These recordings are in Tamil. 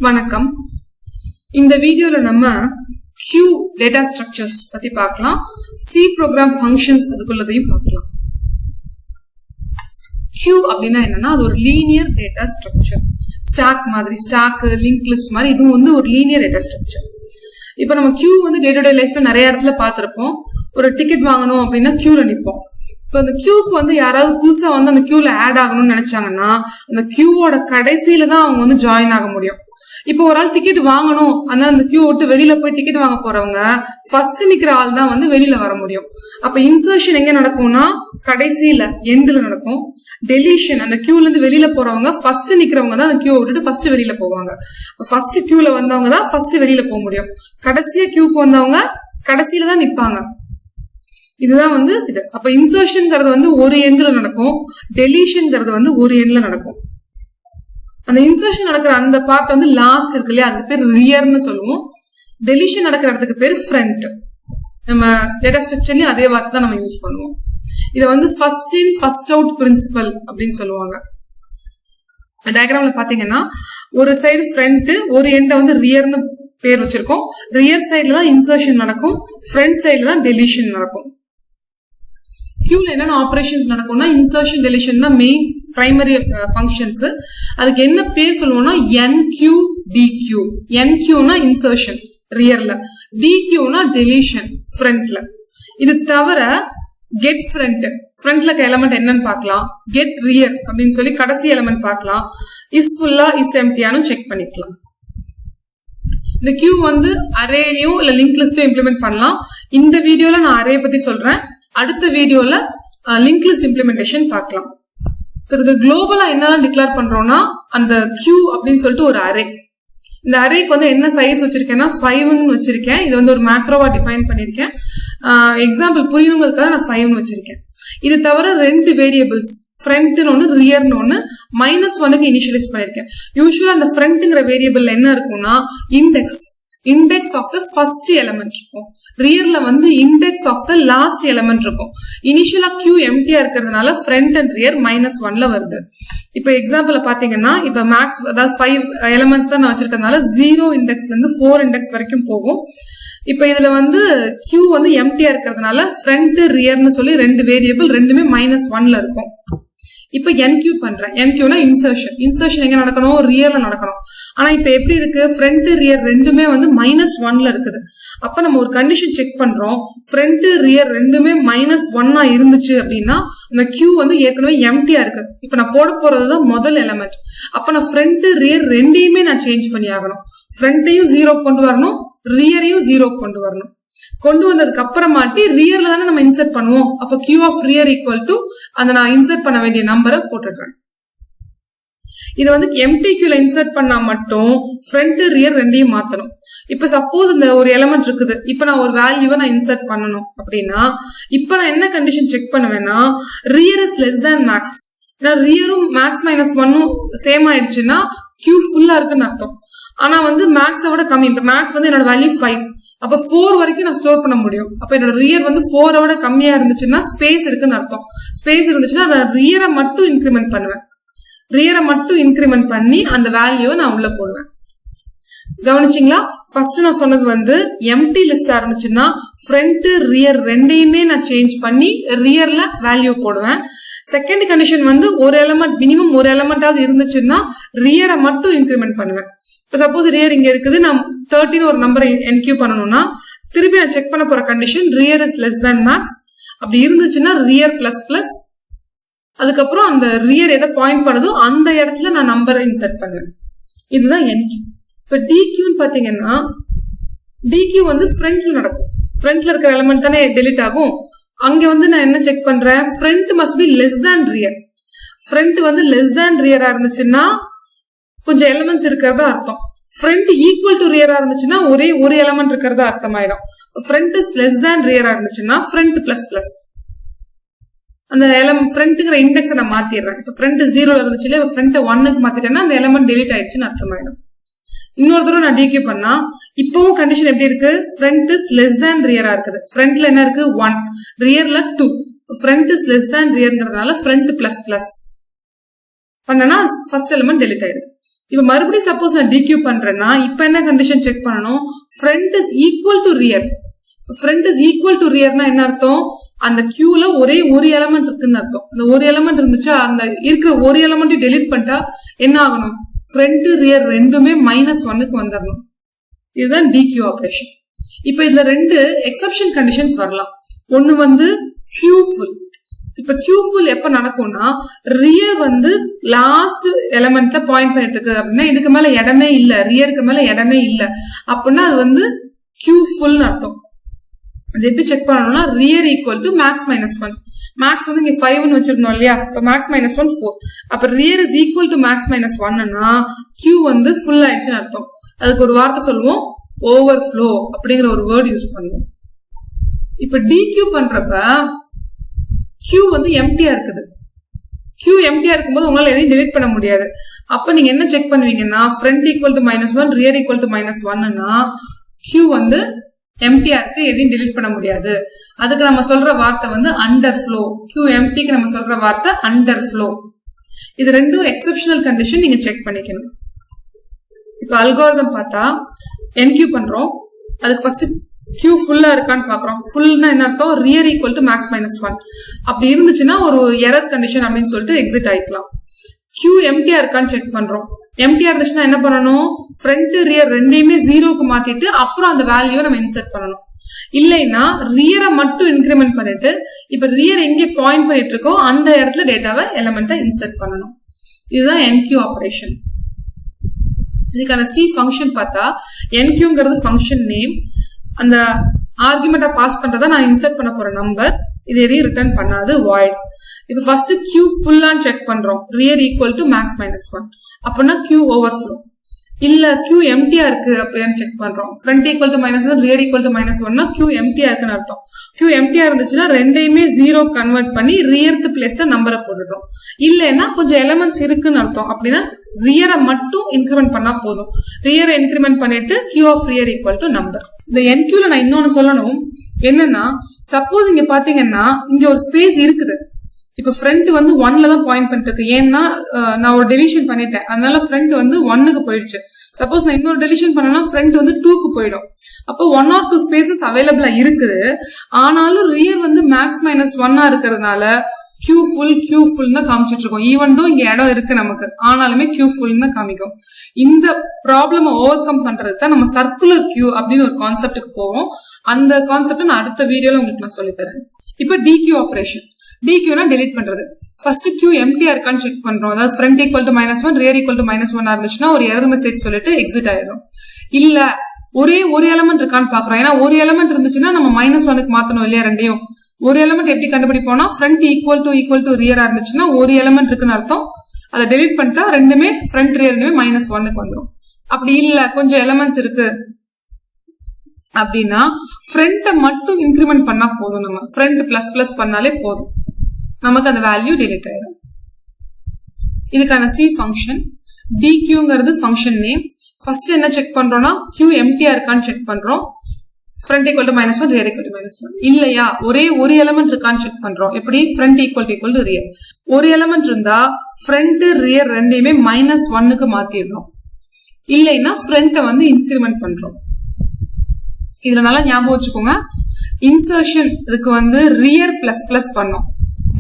வணக்கம். இந்த வீடியோல நம்ம Q டேட்டா ஸ்ட்ரக்சர்ஸ் பத்தி பார்க்கலாம். C ப்ரோக்ராம் ஃபங்க்ஷன்ஸ் அதுக்குள்ளதையும் பார்க்கலாம். Q அப்படின்னா என்னன்னா அது ஒரு லீனியர் டேட்டா ஸ்ட்ரக்சர். ஸ்டாக் மாதிரி, ஸ்டாக் லிங்க் லிஸ்ட் மாதிரி இதுவும் வந்து ஒரு லீனியர் டேட்டா ஸ்ட்ரக்சர். இப்ப நம்ம Q வந்து டே டு டே லைஃப்ல நிறைய இடத்துல பார்த்திருப்போம். ஒரு டிக்கெட் வாங்கணும் அப்படின்னா Qல நிற்போம். இப்ப அந்த கியூக்கு வந்து யாராவது புதுசா வந்து அந்த கியூல ஆட் ஆகணும்னு நினைச்சாங்கன்னா அந்த கியூவோட கடைசியில தான் அவங்க வந்து ஜாயின் ஆக முடியும். இப்போ ஒரு ஆள் டிக்கெட் வாங்கணும், அதனால அந்த கியூ விட்டு வெளியில போய் டிக்கெட் வாங்க போறவங்க ஃபர்ஸ்ட் நிக்கிற ஆள் தான் வந்து வெளியில வர முடியும். அப்ப இன்சர்ஷன் எங்க நடக்கும்னா கடைசியில எண்ட்ல நடக்கும். டெலிஷன் அந்த கியூல இருந்து வெளியில போறவங்க ஃபர்ஸ்ட் நிக்கிறவங்க தான் அந்த கியூ விட்டுட்டு ஃபர்ஸ்ட் வெளியில போவாங்க. ஃபர்ஸ்ட் கியூல வந்தவங்க தான் ஃபர்ஸ்ட் வெளியில போக முடியும். கடைசியா கியூக்கு வந்தவங்க கடைசியில தான் நிப்பாங்க. இதுதான் வந்து இது. அப்ப இன்சர்ஷன்ங்கிறது வந்து ஒரு எண்ட்ல நடக்கும், டெலிஷன்ங்கிறது வந்து ஒரு எண்ட்ல நடக்கும். அந்த இன்சர்ஷன் நடக்கிற அந்த பார்ட் வந்து லாஸ்ட் இருக்கு இல்லையா, அதுக்கு பேர் ரியர்னு சொல்லுவோம். டெலிஷன் நடக்கிற இடத்துக்கு பேர் ஃப்ரண்ட். நம்ம டேட்டா ஸ்ட்ரக்சர்லயும் அதே வார்த்தை தான் நம்ம யூஸ் பண்ணுவோம். இதை வந்து first in first out principle அப்படின்னு சொல்லுவாங்க. டயக்ராம்ல பாத்தீங்கன்னா ஒரு சைடு ஃப்ரண்ட், ஒரு எண்டை வந்து ரியர்னு பேர் வச்சிருக்கோம். ரியர் சைட்ல தான் இன்சர்ஷன் நடக்கும், ஃப்ரண்ட் சைட்ல தான் டெலிஷன் நடக்கும். கியூல என்னென்ன ஆபரேஷன்ஸ் நடக்கும்னா இன்சர்ஷன் டெலிஷன் தான் மெயின் பிரைமரி ஃபங்க்ஷன்ஸ். அதுக்கு என்ன பேர் சொல்லுவோம்னா NQ DQ. NQனா இன்சர்ஷன் ரியர்ல, DQனா டெலிஷன் ஃப்ரண்ட்ல. இது தவிர கெட் ஃப்ரண்ட்ல எலமெண்ட் என்னன்னு பார்க்கலாம், கெட் ரியர் அப்படின்னு சொல்லி கடைசி எலமெண்ட் பார்க்கலாம், இஸ் ஃபுல்லா இஸ் எம்டியானு செக் பண்ணிக்கலாம். இந்த கியூ வந்து அரேலையும் இல்ல லிங்க் லிஸ்ட்லயும் இம்ப்ளிமெண்ட் பண்ணலாம். இந்த வீடியோல நான் அரே பத்தி சொல்றேன், அடுத்த வீடியோல லிங்க் லிஸ்ட் இம்ப்ளிமெண்டேஷன் பார்க்கலாம். இதுக்கு குளோபலா என்னெல்லாம் டிக்ளேர் பண்றோம்னா அந்த கியூ அப்படின்னு சொல்லிட்டு ஒரு அரே. இந்த அரேக்கு வந்து என்ன சைஸ் வச்சிருக்கேன்னா 5ன்னு வச்சிருக்கேன். இது வந்து ஒரு மேக்ரோவா டிஃபைன் பண்ணிருக்கேன். எக்ஸாம்பிள் புரியணுங்கிறதுக்காக நான் 5ன்னு வச்சிருக்கேன். இது தவிர 2 வேரியபிள்ஸ், ஃப்ரண்ட்னு ஒன்னு ரியர்னு ஒன்னு, -1க்கு இனிஷியலைஸ் பண்ணிருக்கேன். யூஸ்வலா அந்த ஃப்ரண்ட்ங்கிற வேரியபிள் என்ன இருக்கும்னா index of the first element இருக்கும், ரியர்ல வந்து index of the last element இருக்கும். இனிஷியலா கியூ எம்டியா இருக்கிறதுனால ஃப்ரண்ட் அண்ட் ரியர் -1ல வருது. இப்ப எக்ஸாம்பிள் பாத்தீங்கன்னா இப்ப மேக்ஸ் அதாவது 5 எலிமெண்ட்ஸ் தான் நான் வச்சிருக்கிறதுனால 0 இண்டெக்ஸ்ல இருந்து 4 இண்டெக்ஸ் வரைக்கும் போகும். இப்ப இதுல வந்து கியூ வந்து எம்டியா இருக்கிறதுனால ஃப்ரண்ட் ரியர்னு சொல்லி 2 வேரியபிள் ரெண்டுமே -1ல இருக்கும். இப்ப NQ பண்றேன். NQனா இன்சர்ஷன் எங்க நடக்கணும், ரியர்ல நடக்கணும். ஆனா இப்ப எப்படி இருக்கு, ஃப்ரண்ட் ரியர் ரெண்டுமே வந்து -1ல இருக்குது. அப்ப நம்ம ஒரு கண்டிஷன் செக் பண்றோம், ஃப்ரண்ட் ரியர் ரெண்டுமே -1ஆ இருந்துச்சு அப்படின்னா அந்த Q வந்து ஏற்கனவே எம்டியா இருக்கு. இப்ப நான் போட போறதுதான் முதல் எலிமெண்ட். அப்ப நான் ஃப்ரண்ட் ரியர் ரெண்டையுமே நான் சேஞ்ச் பண்ணி ஆகணும். ஃப்ரண்ட்டையும் 0 கொண்டு வரணும், ரியரையும் 0 கொண்டு வரணும். கொண்டு வந்ததுக்கு அப்புறமாட்டி ரியர்ல தானே நம்ம இன்சர்ட் பண்ணுவோம். அப்ப Q of rear equal to அந்த நான் இன்சர்ட் பண்ண வேண்டிய நம்பரை போட்டுடுறேன். இது வந்து MTQல இன்சர்ட் பண்ணா மட்டும் ஃப்ரண்ட் ரியர் ரெண்டையும் மாத்தணும். இப்ப சப்போஸ் இந்த ஒரு எலிமெண்ட் இருக்குது, இப்ப நான் ஒரு வேல்யூவை நான் இன்சர்ட் பண்ணணும் அப்படின்னா இப்ப நான் என்ன கண்டிஷன் செக் பண்ணுவேன்னா rear is less than max. ரியரும் மேக்ஸ் -1ம் சேம் ஆயிடுச்சுன்னா Q ஃபுல்லா இருக்குன்னு அர்த்தம். ஆனா வந்து மேக்ஸை விட கம்மி. இப்ப மேக்ஸ் வந்து என்னோட வேல்யூ 5, அப்ப 4 வரைக்கும் நான் ஸ்டோர் பண்ண முடியும். அப்ப என்னோட ரியர் வந்து 4 விட கம்மியா இருந்துச்சுன்னா ஸ்பேஸ் இருக்குன்னு அர்த்தம். ஸ்பேஸ் இருந்துச்சுன்னா நான் ரியரை மட்டும் இன்கிரிமெண்ட் பண்ணுவேன். ரியரை மட்டும் இன்கிரிமெண்ட் பண்ணி அந்த வேல்யூவை நான் உள்ள போடுவேன். கவனிச்சிங்களா? ஃபர்ஸ்ட் நான் சொன்னது வந்து எம்டி லிஸ்டா இருந்துச்சுன்னா ஃப்ரண்ட் ரியர் ரெண்டையுமே நான் சேஞ்ச் பண்ணி ரியர்ல வேல்யூ போடுவேன். செகண்ட் கண்டிஷன் வந்து ஒரு எலிமெண்ட் மினிமம் ஒரு எலிமெண்டாவது இருந்துச்சுன்னா ரியரை மட்டும் இன்கிரிமெண்ட் பண்ணுவேன். இப்ப சப்போஸ் ரியர் இங்க இருக்குது, நான் 13 ஒரு நம்பரை NQ பண்ணணும்னா திருப்பி நான் செக் பண்ண போற condition rear is less than max. அப்படி இருந்துச்சுன்னா ரியர் பிளஸ் அதுக்கப்புறம் அந்த ரியர் எதை பாயிண்ட் பண்ணுதோ அந்த இடத்துல நான் நம்பரை இன்சர்ட் பண்ணுவேன். இதுதான் NQ. இப்ப DQன்னு பாத்தீங்கன்னா DQ வந்து ஃப்ரண்ட்ல நடக்கும். ஃப்ரண்ட்ல இருக்கிற எலிமெண்ட் தானே டெலிட் ஆகும். அங்க வந்து நான் என்ன செக் பண்றேன், front must be less than rear. Front வந்து லெஸ் தேன் ரியரா இருந்துச்சுன்னா கொஞ்சம் எலிமெண்ட்ஸ் இருக்கிறதா அர்த்தம். ஃப்ரண்ட் ஈக்குவல் டு ரியரா இருந்துச்சுன்னா ஒரே ஒரு எலிமெண்ட் இருக்கிறதா அர்த்தமாயிடும். ஃப்ரண்ட் இஸ் லெஸ் தேன் ரியரா இருந்துச்சுன்னா ஃப்ரண்ட் பிளஸ் அந்த ஃப்ரண்ட்ங்கிற இண்டெக்ஸை நான் மாத்திடுறேன். இப்போ ஃப்ரண்ட் 0ல இருந்துச்சு இல்லையா, ஃப்ரண்ட் 1க்கு மாத்திட்டேன்னா அந்த எலிமெண்ட் டெலிட் ஆயிடுச்சுன்னு அர்த்தமாயிடும். இன்னொரு தடவை நான் DQ பண்ணா இப்பவும் கண்டிஷன் எப்படி இருக்கு, ஃப்ரண்ட் இஸ் லெஸ் தேன் ரியரா இருக்குது. ஃப்ரண்ட்ல என்ன இருக்கு 1, ரியர்ல 2. ஃப்ரண்ட் இஸ் லெஸ் தேன் ரியர்ங்கிறதுனால ஃப்ரண்ட் பிளஸ் பண்ணனா ஃபர்ஸ்ட் எலிமெண்ட் டெலிட் ஆயிடுது. இப்ப மறுபடியும் சப்போஸ் நான் டிக்யூ பண்றேன்னா இப்ப என்ன கண்டிஷன் செக் பண்ணணும், front is equal to rear. Front is equal to ரியர்னா என்ன அர்த்தம், அந்த கியூல ஒரே ஒரு எலமெண்ட் இருக்குன்னு அர்த்தம். அந்த ஒரு எலமெண்ட் இருந்துச்சா அந்த இருக்கிற ஒரு எலமெண்ட் டெலிட் பண்ணிட்டா என்ன ஆகணும், ஃப்ரண்ட் ரியர் ரெண்டுமே -1க்கு வந்துடணும். இதுதான் டிக்யூ ஆபரேஷன். இப்ப இதுல 2 எக்ஸெப்ஷன் கண்டிஷன்ஸ் வரலாம். ஒன்னு வந்து கியூ ஃபுல். இப்ப கியூ ஃபுல் எப்ப நடக்கும்னா ரியர் வந்து லாஸ்ட் எலமெண்ட்ல பாயிண்ட் பண்ணிட்டு இருக்கு அப்படின்னா இதுக்கு மேல இடமே இல்ல, ரியருக்கு மேல இடமே இல்ல அப்படின்னா அது வந்து கியூ ஃபுல் அர்த்தம். அது எப்படி செக் பண்ணணும்னா rear equal to max -1. Max வந்து இங்க 5ன்னு வச்சிருந்தோம் இல்லையா, இப்ப மேக்ஸ் -1 4. அப்ப rear is equal to max -1ன்னா கியூ வந்து ஃபுல் ஆயிடுச்சுன்னு அர்த்தம். அதுக்கு ஒரு வார்த்தை சொல்லுவோம், ஓவர்ஃப்ளோ அப்படிங்கிற ஒரு வேர்ட் யூஸ் பண்ணுவோம். இப்ப டிக்யூ பண்றப்ப கியூ வந்து எம்டியா இருக்குது. கியூ எம்டியா இருக்கும்போது உங்களால எதையும் டெலிட் பண்ண முடியாது. அப்ப நீங்க என்ன செக் பண்ணுவீங்கன்னா front equal to -1 rear equal to -1ன்னா கியூ வந்து எம்டியா இருக்கு, எதையும் டெலிட் பண்ண முடியாது. அதுக்கு நம்ம சொல்ற வார்த்தை வந்து அண்டர் ஃப்ளோ. கியூ எம்டிக்கு நம்ம சொல்ற வார்த்தை அண்டர் ஃப்ளோ. இது ரெண்டும் எக்ஸெப்ஷனல் கண்டிஷன் நீங்க செக் பண்ணிக்கணும். இப்ப அல்காரிதம் பார்த்தா என்கியூ பண்றோம், அதுக்கு ஃபர்ஸ்ட் கியூ ஃபுல்லா இருக்கான்னு பாக்குறோம். ஃபுல்னா என்ன அர்த்தம், ரியர் ஈக்குவல் டு மேக்ஸ் -1. அப்படி இருந்துச்சுன்னா ஒரு எரர் கண்டிஷன் அப்படின்னு சொல்லிட்டு எக்ஸிட் ஆயிக்கலாம். கியூ எம்டியா இருக்கான்னு செக் பண்றோம். எம்டியா இருந்துச்சுன்னா என்ன பண்ணணும், ஃப்ரண்ட் ரியர் ரெண்டையுமே 0க்கு மாத்திட்டு அப்புறம் அந்த வேல்யூவை நம்ம இன்சர்ட் பண்ணணும். இல்லைன்னா ரியரை மட்டும் இன்கிரிமெண்ட் பண்ணிட்டு இப்ப ரியர் எங்க பாயிண்ட் பண்ணிட்டு இருக்கோ அந்த இடத்துல டேட்டாவை எலிமெண்ட்டை இன்சர்ட் பண்ணணும். இதுதான் என்கியூ ஆபரேஷன். இதுக்கான சி ஃபங்க்ஷன் பார்த்தா என்கியூங்கிறது ஃபங்க்ஷன் நேம், அந்த ஆர்குமெண்ட்டை பாஸ் பண்றதா நான் இன்சர்ட் பண்ண போற நம்பர், இது எதையும் ரிட்டர்ன் பண்ணாது, வாய்ட். இப்ப ஃபர்ஸ்ட் கியூ ஃபுல்லான்னு செக் பண்றோம், ரியர் ஈக்குவல் டு மேக்ஸ் -1 அப்படின்னா கியூ ஓவர்ஃப்ளோ. இல்ல கியூ எம்டியா இருக்கு அப்படின்னு செக் பண்றோம், front equal to -1 rear equal to -1னா கியூ எம்டியா இருக்குன்னு அர்த்தம். கியூ எம்டியா இருந்துச்சுன்னா ரெண்டையுமே 0 கன்வெர்ட் பண்ணி ரியருக்கு பிளேஸ்ல நம்பரை போட்டுடுறோம். இல்லைன்னா கொஞ்சம் எலிமெண்ட்ஸ் இருக்குன்னு அர்த்தம், அப்படின்னா ரியரை மட்டும் இன்கிரிமெண்ட் பண்ணா போதும். ரியரை இன்கிரிமெண்ட் பண்ணிட்டு queue of rear equal to number. இந்த என்கியூல நான் இன்னொன்னு சொல்லணும் என்னன்னா, சப்போஸ் இங்க பாத்தீங்கன்னா இங்க ஒரு ஸ்பேஸ் இருக்குது. இப்ப ஃப்ரண்ட் வந்து 1ல தான் பாயிண்ட் பண்ணிட்டு இருக்கு. ஏன்னா நான் ஒரு டெலிஷன் பண்ணிட்டேன், அதனால ஃப்ரண்ட் வந்து 1க்கு போயிடுச்சு. சப்போஸ் நான் இன்னொரு டெலிஷன் பண்ணனா ஃப்ரண்ட் வந்து 2க்கு போயிடும். அப்போ 1 or 2 ஸ்பேசஸ் அவைலபிளா இருக்குது. ஆனாலும் ரியர் வந்து மேக்ஸ் -1 இருக்கிறதுனால கியூ ஃபுல் தான் காமிச்சிட்டு இருக்கோம். ஈவன் தோ இங்க இடம் இருக்கு நமக்கு, ஆனாலுமே கியூ ஃபுல் தான் காமிக்கும். இந்த ப்ராப்ளம் ஓவர் கம் பண்றது தான் நம்ம சர்க்குலர் கியூ அப்படின்னு ஒரு கான்செப்டுக்கு போவோம். அந்த கான்செப்ட் நான் அடுத்த வீடியோல உங்களுக்கு நான் சொல்லி தரேன். இப்ப டிக்யூ ஆபரேஷன். டிக்யூனா டெலிட் பண்றது. ஃபர்ஸ்ட் கியூ எம்டியா இருக்கான்னு செக் பண்றோம். அதாவது front equal to -1 rear equal to -1 இருந்துச்சுன்னா ஒரு எரர் மெசேஜ் சொல்லிட்டு எக்ஸிட் ஆயிடும். இல்ல ஒரே ஒரு எலமெண்ட் இருக்கான்னு பாக்குறோம். ஏன்னா ஒரு எலமெண்ட் இருந்துச்சுன்னா நம்ம -1க்கு மாத்தணும் இல்லையா ரெண்டையும். ஒரு எலமெண்ட் எப்படி கண்டுபிடிப்போம்னா ஃப்ரண்ட் ஈக்குவல் டு ரியரா இருந்துச்சுன்னா ஒரு எலமெண்ட் இருக்குன்னு அர்த்தம். அதை டெலிட் பண்ணிட்டா ரெண்டுமே ஃப்ரண்ட் ரியர் ரெண்டுமே -1க்கு வந்துடும். அப்படி இல்ல கொஞ்சம் எலமெண்ட்ஸ் இருக்கு அப்படின்னா ஃப்ரண்ட்டை மட்டும் இன்கிரிமெண்ட் பண்ணா போதும். நம்ம ஃப்ரண்ட் பிளஸ் பண்ணாலே போதும், நமக்கு அந்த வேல்யூ டெலிட் ஆயிடும். இதுக்கான சி ஃபங்க்ஷன். டிக்யூங்கிறது ஃபங்க்ஷன் நேம். ஃபர்ஸ்ட் என்ன செக் பண்றோம்னா கியூ எம்டியா இருக்கான்னு செக் பண்றோம். Front equal to -1 rear equal to -1 இல்லையா ஒரே ஒரு எலமெண்ட் இருக்கான்னு செக் பண்றோம். எப்படி ஃப்ரண்ட் ஈக்குவல் டு ரியர். ஒரு எலமெண்ட் இருந்தா ஃப்ரண்ட் ரியர் ரெண்டையுமே -1க்கு மாத்திடுறோம். இல்லைன்னா ஃப்ரண்ட்டை வந்து இன்கிரிமெண்ட் பண்றோம். இதுல நல்லா ஞாபகம் வச்சுக்கோங்க, இன்சர்ஷன் இதுக்கு வந்து ரியர் பிளஸ் பண்ணோம்,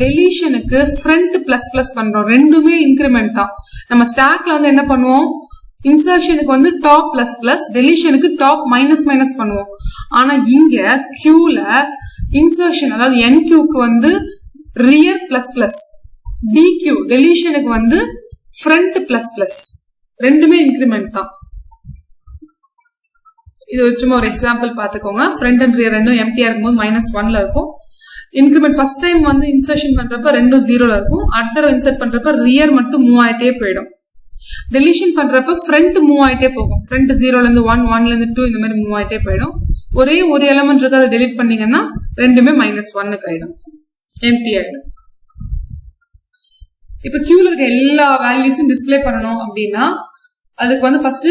டெலிஷனுக்கு ஃப்ரண்ட் பிளஸ் பண்றோம். ரெண்டுமே இன்கிரிமெண்ட் தான். நம்ம ஸ்டாக்ல வந்து என்ன பண்ணுவோம், இன்சர்ஷனுக்கு வந்து டாப் பிளஸ் டெலிஷனுக்கு டாப் மைனஸ் பண்ணுவோம். ஆனா இங்க கியூல இன்சர்ஷன் அதாவது என்கியூக்கு வந்து ரியர் பிளஸ், டிக்யூ டெலிஷனுக்கு வந்து ஃப்ரண்ட் பிளஸ் ரெண்டுமே இன்கிரிமெண்ட் தான். இது சும்மா ஒரு எக்ஸாம்பிள் பாத்துக்கோங்க. ஃப்ரண்ட் அண்ட் ரியர் ரெண்டும் எம்டியா இருக்கும்போது -1ல இருக்கும். இன்கிரிமெண்ட் ஃபர்ஸ்ட் டைம் வந்து இன்சர்ஷன் பண்றப்ப ரெண்டும் 0ல இருக்கும். அடுத்த தடவை இன்சர்ட் பண்றப்ப ரியர் மட்டும் மூவ் ஆயிட்டே போயிடும். டெலிஷன் பண்றப்ப ஃப்ரண்ட் மூவ் ஆயிட்டே போகும். ஃப்ரண்ட் 0ல இருந்து 1 1ல இருந்து 2 இந்த மாதிரி மூவ் ஆயிட்டே போயிடும். ஒரே ஒரு எலமெண்ட் இருக்கு, அதை டெலிட் பண்ணீங்கன்னா ரெண்டுமே -1க்கு ஆயிடும், எம்டி ஆயிடும். இப்ப கியூல இருக்க எல்லா வேல்யூஸும் டிஸ்பிளே பண்ணணும் அப்படின்னா அதுக்கு வந்து ஃபர்ஸ்ட்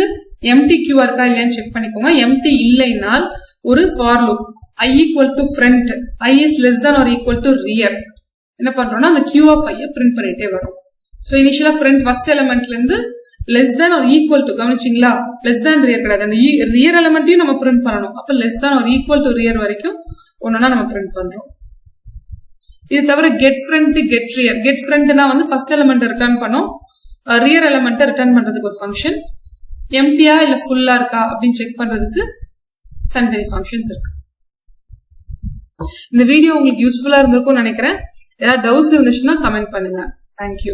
எம்டி கியூ இருக்கா இல்லையான்னு செக் பண்ணிக்கோங்க. எம்டி இல்லைனால் ஒரு for loop i equal to front, i is less than or equal to rear என்ன பண்றோம்னா அந்த கியூ ஆஃப் ஐ பிரிண்ட் பண்ணிட்டே வரும். ஸோ இனிஷியலா ஃப்ரண்ட் ஃபர்ஸ்ட் எலிமெண்ட்ல இருந்து லெஸ் தேன் ஒரு ஈக்குவல் டு, கவனிச்சிங்களா, லெஸ் தேன் ரியர் கிடையாது, அந்த ரியர் எலமெண்ட்டையும் நம்ம பிரிண்ட் பண்ணணும். அப்ப லெஸ் தேன் ஒரு ஈக்குவல் டு ரியர் வரைக்கும் ஒன்னொன்னா நம்ம பிரிண்ட் பண்றோம். இது தவிர get front, get rear. Get ஃப்ரண்ட்னா வந்து ஃபர்ஸ்ட் எலமெண்ட் ரிட்டர்ன் பண்ணும், ரியர் எலமெண்ட் ரிட்டர்ன் பண்றதுக்கு ஒரு ஃபங்க்ஷன், எம்டியா இல்ல ஃபுல்லா இருக்கா அப்படின்னு செக் பண்றதுக்கு தனித்தனி ஃபங்க்ஷன்ஸ் இருக்கு. இந்த வீடியோ உங்களுக்கு யூஸ்ஃபுல்லா இருந்திருக்கும்னு நினைக்கிறேன். ஏதாவது டவுட்ஸ் இருந்துச்சுன்னா கமெண்ட் பண்ணுங்க. தேங்க்யூ.